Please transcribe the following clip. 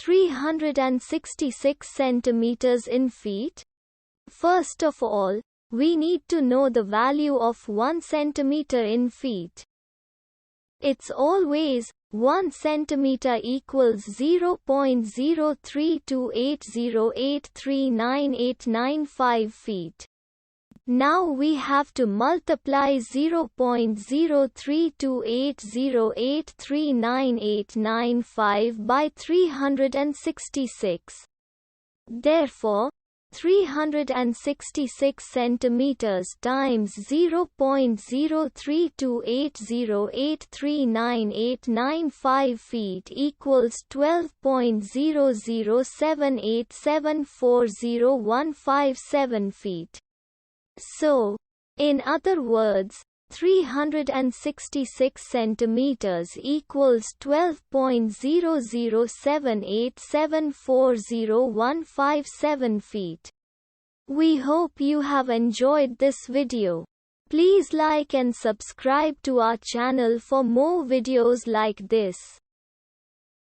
366 centimeters in feet? First of all, we need to know the value of 1 centimeter in feet. It's always 1 centimeter equals 0.03280839895 feet. Now we have to multiply 0.03280839895 by 366. Therefore, 366 centimeters times 0.03280839895 feet equals 12.007874017 feet. So, in other words, 366 centimeters equals 12.007874017 feet. We hope you have enjoyed this video. Please like and subscribe to our channel for more videos like this.